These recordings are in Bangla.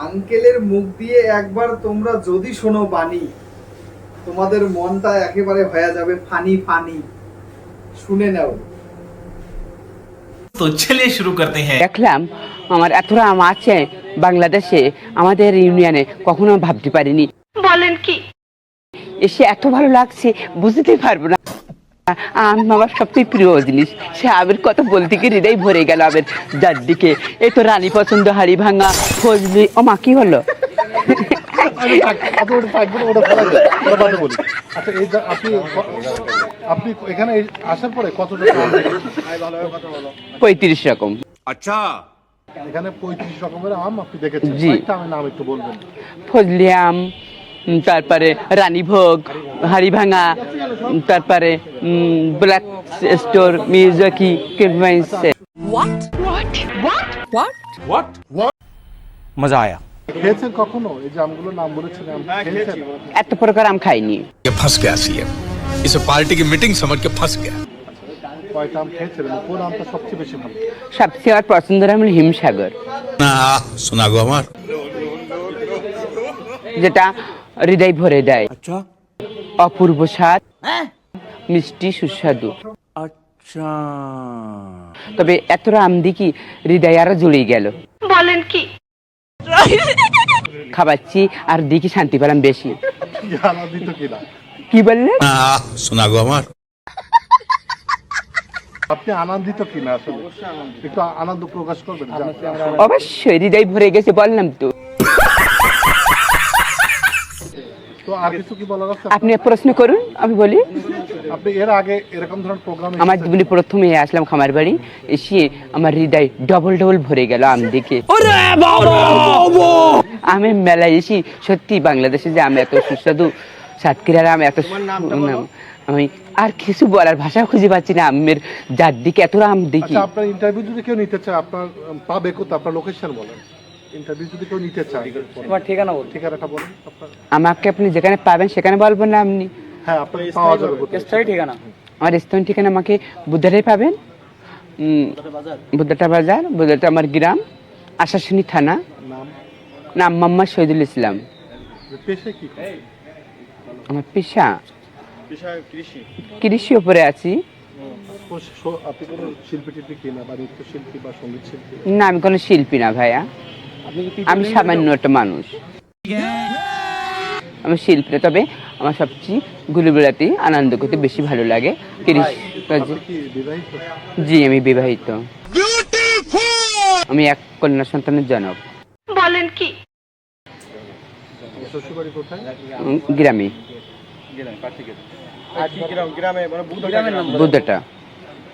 আঙ্কেলের মুখ দিয়ে একবার তোমরা যদি শোনো বাণী, তোমাদের মনটা একেবারে হয়ে যাবে ফানি ফানি। শুনে নাও। तो चलिए शुरू करते हैं। দেখলাম আমার এতটা আম আছে বাংলাদেশে, আমাদের ইউনিয়নে, কখনো ভাবতে পারিনি। বলেন কি? এসে এত ভালো লাগছে বুঝতে পারবো না। আম আমার সবচেয়ে প্রিয় জিনিস। সে আমের কথা বলতে গিয়ে হৃদয় ভরে গেল আমের যার দিকে। এই তো রানী পছন্দ, হাড়ি ভাঙা, ফজলি। ও মা, কি হলো? আচ্ছা, এই যে আপনি এখানে আসার পরে কত টাকা 35 রকম। এখানে 35 রকমের আম আপনি দেখেছেন? জি। কয়েকটা আমের নাম একটু বলবেন। ফজলি আম, তারপরে রানীভোগ, হাড়ি ভাঙা, তারপরে ব্ল্যাক স্টোর, মিয়াজাকি, কেভাইন্সে। मजा आया। খেয়েছেন কখনো? এই যে আমগুলোর নাম বলেছেন, আম খেয়েছেন? এত প্রকার আম খাইনি। फंस गया सीएम, इसे पार्टी की मीटिंग समझ के फंस गया। কয়টা আম খেয়েছেন? কোন আমটা সবচেয়ে বেশি ভালো? সবচেয়ে আমার পছন্দের আম হলো হিমসাগর, सुना गो हमार যেটা হৃদয় ভরে দেয়। অপূর্ব স্বাদ, মিষ্টি সুস্বাদু। তবে এতটা আম দেখি হৃদয় আরো জুড়ে গেল। বলেন কি? খাবাচ্ছি আর দেখি শান্তি পেলাম বেশি। কি আনন্দিত কিনা? কি বললেন? सुना गो हमार আপনি আনন্দিত কিনা? আসলে একটু আনন্দ প্রকাশ করবেন। অবশ্যই হৃদয় ভরে গেছে, বললাম তো। তো আর কিছু কি বলার আছে? আপনি প্রশ্ন করুন, আমি বলি। আপনি এর আগে এরকম ধরনের প্রোগ্রাম আমার জীবনে প্রথমে আসলাম খামার বাড়ি, এসে আমার হৃদয় ডবল ডবল ভরে গেল আম দেখে। আমের মেলায় এসে সত্যি বাংলাদেশে যে আম এত সুস্বাদু, সাতক্ষীরার আম এত আমি আর কিছু বলার ভাষা খুঁজে পাচ্ছি না। আমের যার দিকে এত আম দেখি। আচ্ছা, আপনার ইন্টারভিউ যদি কেউ নিতে চায়, আপনার পাবে কোথায়? আপনার লোকেশন বলেন। ইন্টারভিউ যদি কেউ নিতে চায়, তোমার ঠিকানা বলুন। ঠিকানাটা বলুন আপনার। আমাকে আপনি যেখানে পাবেন সেখানে বলবো না আপনি? হ্যাঁ, আপনার পাওয়া যাবে কোথায়? ঠিকানা আমার স্থানীয় ঠিকানা আমাকে বুদ্ধাটাই পাবেন। বুদ্ধাটা বাজার, বুদ্ধাটা আমার গ্রাম, আশাশুনি থানা। নাম? নাম মোহাম্মদ শহীদুল ইসলাম। পেশা কি করেন? আমার পেশা কৃষি উপরে আছি। আপনি কোনো শিল্পী টিল্পী কিনা, বা নৃত্যশিল্পী বা সঙ্গীত শিল্পী? না, আমি কোনো শিল্পী না ভাইয়া, আমি সামান্য একটা মানুষ। আমি শিল্পী না, তবে আমার সবচেয়ে ঘুরে বেড়াতে আনন্দ করতে বেশি ভালো লাগে। কৃষি কাজে। কি বিবাহিত? জি, আমি বিবাহিত। আমি এক কন্যা সন্তানের জনক। বলেন কি? শ্বশুরবাড়ি কোথায়? গ্রামে, বুদ্ধাটা।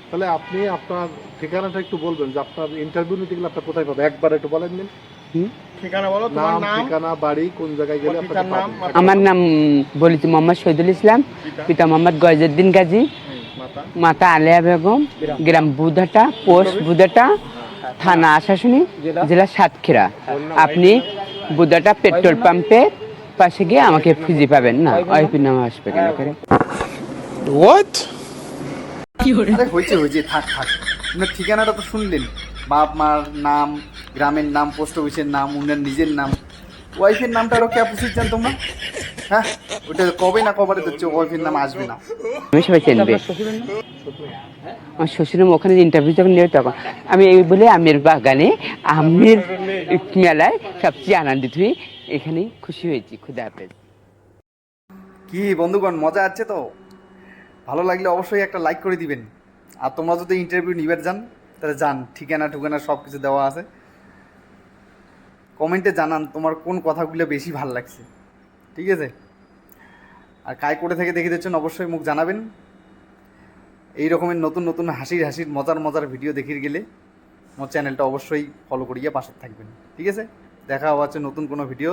তাহলে আপনি আপনার ঠিকানাটা একটু বলবেন, যে আপনার ইন্টারভিউ নিতে গেলে আপনার কোথায় পাবে? একবার একটু বলেন দিন। নাম, ঠিকানা, বাড়ি, কোন জায়গায় গেলে আপনাকে পাবেন? আমার নাম বলেছি মোহাম্মদ শহীদুল ইসলাম, পিতা মোহাম্মদ গয়জউদ্দিন গাজী, মাতা আলেয়া বেগম, গ্রাম বুধাটা, পোস্ট বুধাটা, থানা আশাশুনি, জেলা সাতক্ষীরা। আপনি বুধাটা পেট্রোল পাম্পের পাশে গিয়ে আমাকে খুঁজে পাবেন। না, ওয়াইফের নাম আসবে কেন করে? আরে হয়েছে, থাক থাক। আপনার ঠিকানাটা তো শুনলেন, বাপ মার নাম, গ্রামের নাম, পোস্ট অফিসের নাম, উনার নিজের নাম, ওয়াইফের নামটা আরও কে পুষিয়েছেন তোমরা? হ্যাঁ, ওটা কবে না কবারে তো ওয়াইফের নাম আসবে না। আমি সবাই চিনবে। আমার শ্বশুর ওখানে ইন্টারভিউ যখন নেবে তখন আমি এই বলে আমের বাগানে, আমের মেলায় সবচেয়ে আনন্দিত হয়ে এখানেই খুশি হয়েছি। খুদা হাফেজ। কি বন্ধুগণ, মজা আছে তো? ভালো লাগলে অবশ্যই একটা লাইক করে দিবেন। আর তোমরা যদি ইন্টারভিউ নিবে যান, তাহলে যান, ঠিকানা ঠিকানা সব কিছু দেওয়া আছে। কমেন্টে জানান তোমার কোন কথাগুলো বেশি ভালো লাগছে, ঠিক আছে? আর কায় করে থেকে দেখে দিচ্ছেন অবশ্যই মুখ জানাবেন। এই রকমের নতুন নতুন হাসির মজার ভিডিও দেখিয়ে গেলে আমার চ্যানেলটা অবশ্যই ফলো করিয়ে পাশে থাকবেন, ঠিক আছে? দেখা হচ্ছে নতুন কোনো ভিডিও।